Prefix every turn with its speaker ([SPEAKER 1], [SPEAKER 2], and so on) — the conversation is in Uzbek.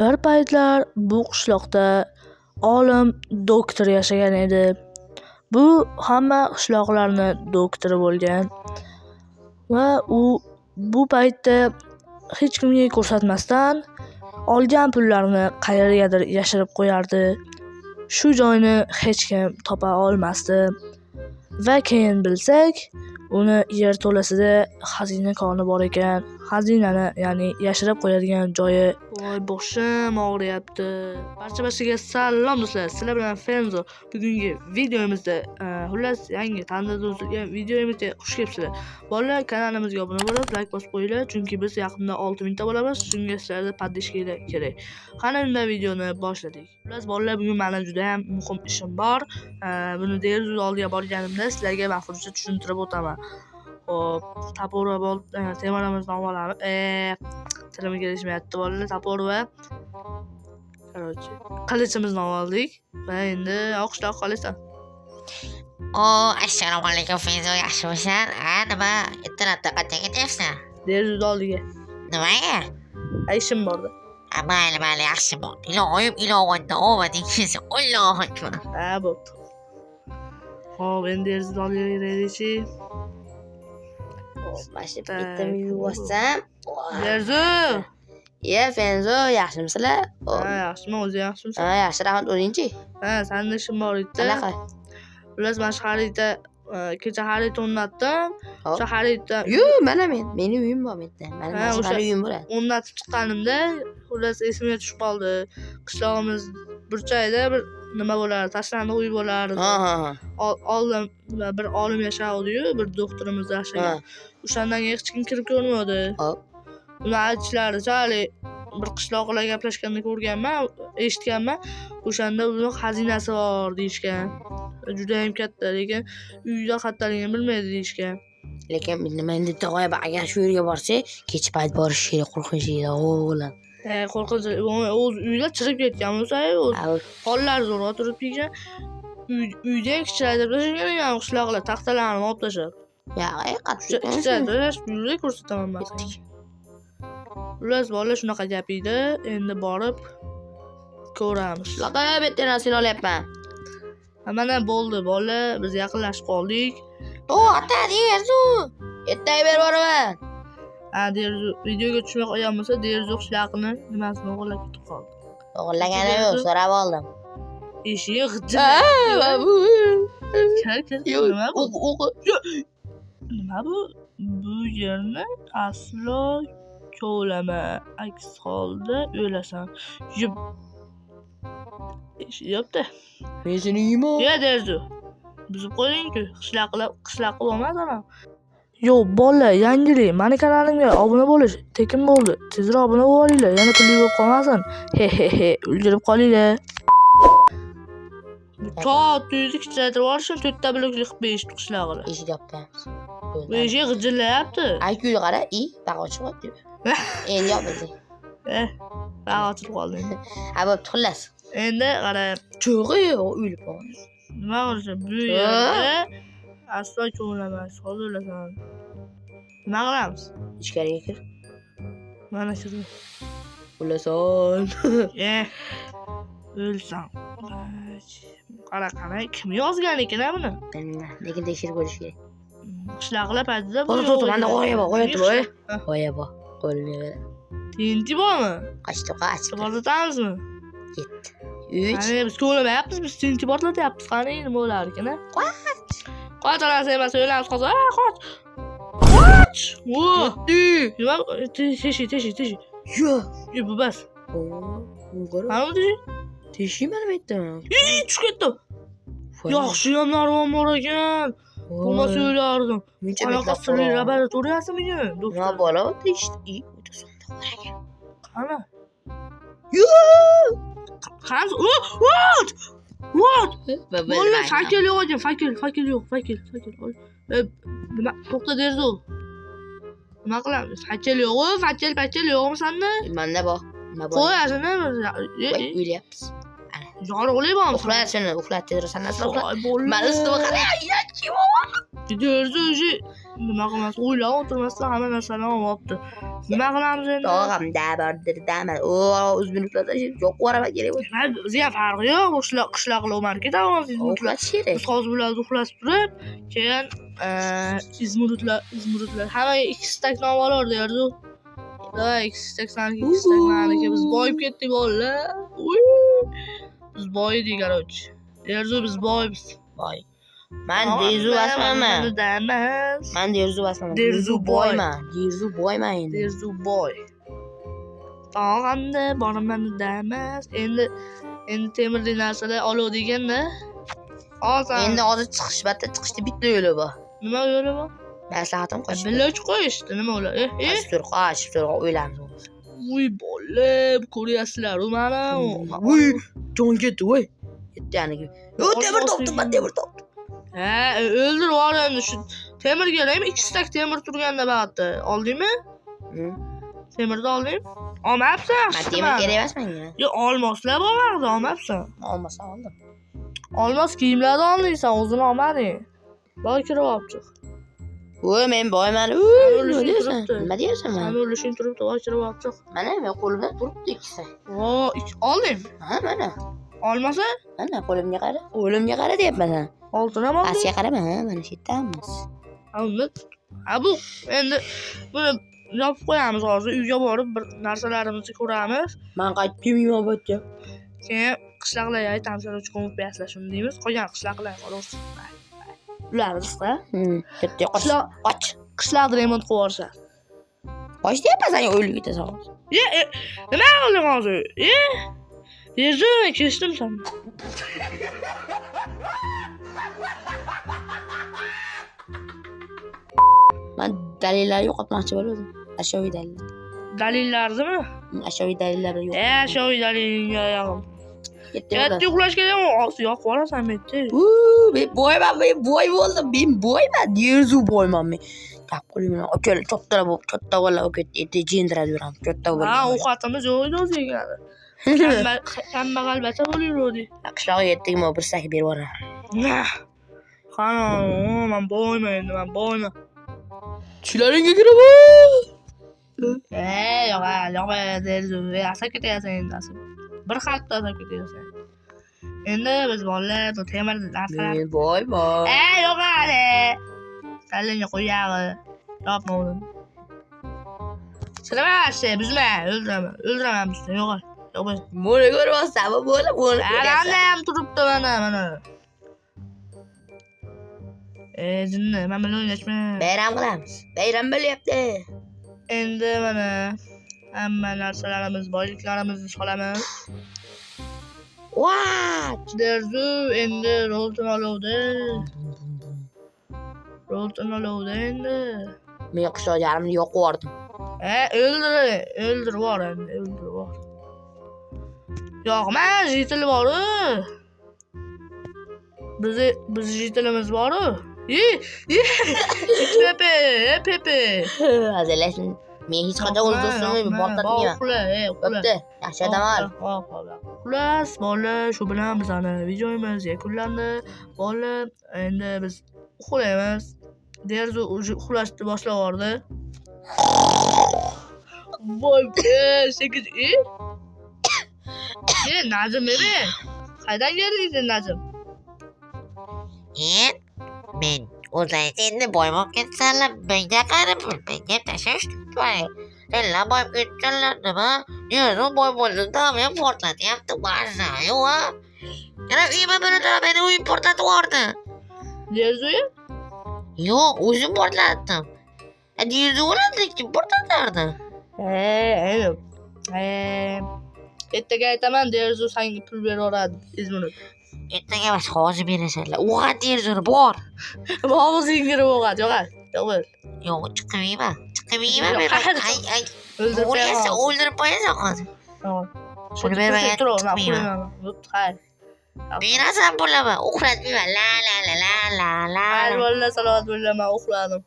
[SPEAKER 1] Bir paytlar bu qishloqda olim doktor yashagan edi. Bu hamma qishloqlarni doktori bo'lgan va u bu paytda hech kimga ko'rsatmasdan olgan pullarini qayergadir yashirib qo'yardi. Shu joyni hech kim topa olmasdi va keyin bilsak, uni yerto'lasida xazina koni bor ekan. Xazinani, ya'ni yashirib qo'yadigan joyi. Voy, boshim og'riyapti. Barcha salom do'stlar. Sizlar bilan Fenzo. Bugungi videomizda, xullas yangi tandirda uzilgan videomizga xush kelibsizlar. Bolalar, kanalimizga obuna bo'lib, like bosib qo'yinglar, chunki biz yaqinda 6000 ta bo'lamiz. Shunga sizlarda podpishkalar kerak. Qani unda videoni boshladik. Xullas bolalar, bugun meni juda ham muhim ishim bor. Buni deraza oldiga borganimda sizlarga ma'qulcha tushuntirib o'taman. Hop, tapor va temirimizni olamiz. Tilimga kelishmayapti bolalar. Tapor va qilichimizni oldik va endi o'qishloq qolasan.
[SPEAKER 2] Assalomu alaykum Fenzo, yaxshimisan? Nima internetda qanday ketyapsan?
[SPEAKER 1] Deraza oldiga.
[SPEAKER 2] Nimaga?
[SPEAKER 1] Ishim borda.
[SPEAKER 2] Mayli, yaxshi bo'l. Ilovada omadingiz. Allohu akbar.
[SPEAKER 1] Bo'pti. Hop, endi deraza oldiga kiraylikchi.
[SPEAKER 2] Bashib bittami yuvarsam.
[SPEAKER 1] Deraza.
[SPEAKER 2] Fenzo, yaxshimisizlar?
[SPEAKER 1] Yaxshiman, o'zi yaxshimisan?
[SPEAKER 2] Yaxshi, rahmat, o'zingchi?
[SPEAKER 1] Sanda ishim bor edi.
[SPEAKER 2] Qanaqa?
[SPEAKER 1] Xullas, mana shu xarita, kecha xarita o'rnatdim. Shu xarita.
[SPEAKER 2] Mana meni uyim bor bu yerda. Mana uyim bo'ladi.
[SPEAKER 1] O'rnatib chiqqanimda, xullas esimga tushib qoldi. Qishlog'imiz burchagida bir nima bo'lardi, tashlandiq uy bo'lardi. Oldin bir olim yashardi-yu, bir doktorimiz yashagan. O'shandan hech kim kirib ko'rmadi. Uni aytishlari, chali bir qishloqlar gaplashganda ko'rganman, eshitganman. O'shanda uni xazinasi bor deyishgan. Juda ham katta, lekin uyda qayerdaligini bilmaydi deyishgan.
[SPEAKER 2] Lekin nima endi to'g'ri, agar shu yerga borsa, kech payt borish kerak, qo'rqinchli o'g'lim.
[SPEAKER 1] Qo'rqinchli. O'z uyda chirib ketgan bo'lsa, hollar zo'rg'a turib ketgan. Uyda kichiraytirib tashlagan qishloqlar taxtalarni olib tashlab. Kichiraytirish uyda ko'rsataman men. Xullas, bolalar shunaqa gap edi. Endi borib ko'ramiz.
[SPEAKER 2] Laqab ettirasini olyapman.
[SPEAKER 1] Mana bo'ldi, bolalar, biz yaqinlashib qoldik.
[SPEAKER 2] Ota, deraza. Ertaga berib boraman.
[SPEAKER 1] Deraza videoga tushmay qolgan bo'lsa, deraza qishloqni nimasini o'g'irlab ketib qoldi.
[SPEAKER 2] O'g'irlagani yo'q, so'rab oldim.
[SPEAKER 1] Eshik g'ijja. Nima bu? Bu yerni aslo kovlama, aks holda o'lasan. Eshik yo'qda.
[SPEAKER 2] Men seni yeyman.
[SPEAKER 1] Deraza. Buzib qo'ying-ku, qishloqqa bo'lmaz ana. Yo'q, bolalar, yangilik. Meni kanalimga obuna bo'lish tekin bo'ldi. Tezroq obuna bo'linglar, yana pulli bo'lib qolmasin. He, ulgurib qolinglar. To'yni kichiraytirib olishim, 4 ta blokli qilib berishdi qishloqlar.
[SPEAKER 2] Eshik yopamiz.
[SPEAKER 1] Bu eshik g'ijillayapti.
[SPEAKER 2] Aytguli qara, baq ochib qo'ydi. Endi yopildi.
[SPEAKER 1] Baq ochib qoldi.
[SPEAKER 2] Bo'pti, xullas.
[SPEAKER 1] Endi qara,
[SPEAKER 2] cho'g'i o'lib qoldi.
[SPEAKER 1] Nima qilishim? Bu yerda aslo ko'rolmas, hozirlasan. Nima qilamiz?
[SPEAKER 2] Ichkariga kir.
[SPEAKER 1] Mana kirdim.
[SPEAKER 2] O'lasan.
[SPEAKER 1] O'lsam. Qara, kim yozgan ekan buni?
[SPEAKER 2] Bilmayman, lekin tekshirib ko'rish kerak.
[SPEAKER 1] Qishloqlar paytida bu.
[SPEAKER 2] Manda qo'yib. Qo'limga ber.
[SPEAKER 1] Tinti bormi?
[SPEAKER 2] Qachdi.
[SPEAKER 1] Portlatamizmi?
[SPEAKER 2] 7 3.
[SPEAKER 1] Qani biz ko'lamayapmiz, biz tinti portlatyapmiz. Qani nima bo'lar ekan? Qoch onasi emas, o'ylamiz hozir. Qoch. Nima? Teshik. Yo'q, bu bas. Qani teshik?
[SPEAKER 2] Teshik mana bu yerda.
[SPEAKER 1] Tushib ketdim. Yaxshi ham narvon bor ekan. Bo'lmasa o'ylardim. Qanaqa sirli laboratoriyasimi ekan?
[SPEAKER 2] Nima bo'lyapti ishda? O'ta sonda bor ekan.
[SPEAKER 1] Qani?
[SPEAKER 2] Yo'q!
[SPEAKER 1] Qani? What? Bolalar, fakir yo'q ekan, fakir yo'q. Nima? To'xta deraza. Nima qilamiz? Fakir yo'qmi sanda?
[SPEAKER 2] Manda bor. Nima bor?
[SPEAKER 1] Qo'y, asini
[SPEAKER 2] o'ylayapmiz.
[SPEAKER 1] Yorug'lik bormi?
[SPEAKER 2] Uxlat tezroq, san nasl uxlat.
[SPEAKER 1] Mana
[SPEAKER 2] Mana ustida qara,
[SPEAKER 1] deraza o'zi Nima qilamiz? O'ylab o'tirmasdan hamma narsani olibdi. Nima qilamiz endi?
[SPEAKER 2] Tog'am dabardir damal. O, o'zbeklarda yo'q qo'raba kerak bo'ldi.
[SPEAKER 1] Bizga ham farqi yo'q. Qishloqlar market avvalsiz
[SPEAKER 2] Uxlash kerak.
[SPEAKER 1] biz hozir bularni uxlatib turib, keyin izmurudlar hammaga 2 stak non olardi yerdi. Davay 2 stak saniki, 2 stak maniki biz boyib ketdik bolalar. Biz boy edik, короче. Yerzu biz boymiz.
[SPEAKER 2] Boy. Men Derzu basmanman. Men Derzu basmanman.
[SPEAKER 1] Derzu boyman.
[SPEAKER 2] Derzu boyman endi.
[SPEAKER 1] Derzu boy. Tog'amda boraman damas. Endi temirli narsalar oluvdik endi. Hozir
[SPEAKER 2] Endi hozir chiqishda bitta yo'li bor.
[SPEAKER 1] nima yo'li bor?
[SPEAKER 2] Maslahatim qo'shib.
[SPEAKER 1] Biloch qo'yishdi nima ular?
[SPEAKER 2] Qochib tur, o'ylamiz.
[SPEAKER 1] Uy bola, ko'ryapsizlar u mana.
[SPEAKER 2] Uy, jon ketdi, voy. Ketdi yani. Yo, temir topdim.
[SPEAKER 1] Ha, o'ldirib yubordim shu temir kerakmi? 2 stak temir turganda bag'atda. Oldingmi? Temirni olding? Olmabsan.
[SPEAKER 2] Men temir kerak emas menga.
[SPEAKER 1] Yo, olmoslar bor bag'da, olmabsan.
[SPEAKER 2] Olmasa oldim.
[SPEAKER 1] Olmos kiyimlarni oldingsan, o'zini olmading. Boy kirib olibdi.
[SPEAKER 2] Voy, men boyman. Nima deyapsan men?
[SPEAKER 1] Sen o'lishing turibdi, boy kirib olibdi.
[SPEAKER 2] Mana men qo'limda turibdi ikkisi.
[SPEAKER 1] Vo, olding.
[SPEAKER 2] Ha, mana.
[SPEAKER 1] Olmasa?
[SPEAKER 2] Mana qo'limga qara. Qo'limga qara deyapman sana.
[SPEAKER 1] Oltin ham olding.
[SPEAKER 2] Pastga qarama, mana shu yerdamiz.
[SPEAKER 1] Bu endi buni yopib qo'yamiz hozir. Uyga borib bir narsalarimizni ko'ramiz.
[SPEAKER 2] Men qaytdim yo'qotga.
[SPEAKER 1] Keyin qishloqlarga aytamiz, cho'qib qo'yasizlar shuni deymiz. Qolgan qishloqlarga xolos. Ularni-da.
[SPEAKER 2] Ketdi, qoch.
[SPEAKER 1] Qishloqni remont qilib yuborishadi.
[SPEAKER 2] Qoch deyapman, sen o'lib ketasan.
[SPEAKER 1] Nima qilding hozir? Yerzu, kesdim seni.
[SPEAKER 2] Men dalillarni yo'qotmoqchi bo'ldim. Ashyoviy dalillar.
[SPEAKER 1] Dalillarnimi?
[SPEAKER 2] Ashyoviy dalillar yo'q.
[SPEAKER 1] Ashyoviy dalilingga yog'im. Ketdi uxlashga ham yo'q qorasan metdi.
[SPEAKER 2] Men boyman, boy bo'ldim. Men boyman, Derzu boyman men. Gap qo'yman. O'kal katta bola ketdi, jendirab yuraman. Katta bola.
[SPEAKER 1] Ha, ovqatimiz yo'q edi o'ziga. Kambag'al bacha bo'laverdik.
[SPEAKER 2] Qishloqqa yetdikmi, bir sak berib yuboraman.
[SPEAKER 1] Qani, men boyman endi, men boyman.
[SPEAKER 2] Tushlaringga kiraman.
[SPEAKER 1] Yo'q, Derzu, asab ketasan endi. Bir xatda asab ketasan. Endi biz bolalar temir narsalar.
[SPEAKER 2] Men boyman.
[SPEAKER 1] Yo'q hali. Kallangga qo'yag'i. Yopma uni. Sirmasi, bizma, o'ldiraman bizni, yo'q.
[SPEAKER 2] Buni ko'rmasam, bo'la.
[SPEAKER 1] Qanday ham turibdi mana. Jinni, men bilan o'ynashma.
[SPEAKER 2] Bayram qilamiz. Bayram bo'lyapti.
[SPEAKER 1] Endi mana hamma narsalarimiz, boyliklarimizni solamiz.
[SPEAKER 2] What?
[SPEAKER 1] Derzu endi rolton olovdi endi.
[SPEAKER 2] Men qishloq yarimni yo'q qo'yardim.
[SPEAKER 1] O'ldirib yubor endi, o'ldirib yubor. Yo'qma, jitil bor-ku. Biz jitilimiz bor-ku. Pepe.
[SPEAKER 2] Hazırlaşın. Men hech qanday o'z do'stimni portlatmayman. Bo'pti, yaxshi odamlar.
[SPEAKER 1] Xullas, bolalar, shu bilan bizani videomiz yakunlandi. Bolalar, endi biz uxlaymiz. Derzu uxlashni boshlab yubordi. Voy, sekiz. Nazim edi. Qaydan kelding sen, Nazim?
[SPEAKER 3] Men o'zlaringiz endi boyib ketsanlar, menga qarab, menga tashlash tutmang. Senlar boyib ketsanlar nima? Yerni boy bo'ldi-da, men portlatyapti ba'zan, yo'q. Yana uyima buni turib, meni uyim portlatib yubordi.
[SPEAKER 1] Derzuya?
[SPEAKER 3] Yo'q, o'zim portlatdim. Derzu o'ladi, kim portlatardi?
[SPEAKER 1] Ertaga aytaman, Derzu senga pul beraveradi, izmini.
[SPEAKER 3] Ertaga emas, hozir berasanlar. O'g'at Derzuni bor.
[SPEAKER 1] Og'zingga kirib o'g'at, yo'q.
[SPEAKER 3] Yo'q, chiqmayman. O'ldirib qo'yasan hozir. Pul bermagan chiqmayman. Berasan pulni, uxlatmayman. La.
[SPEAKER 1] Alvalla salomat bo'laman, uxladim.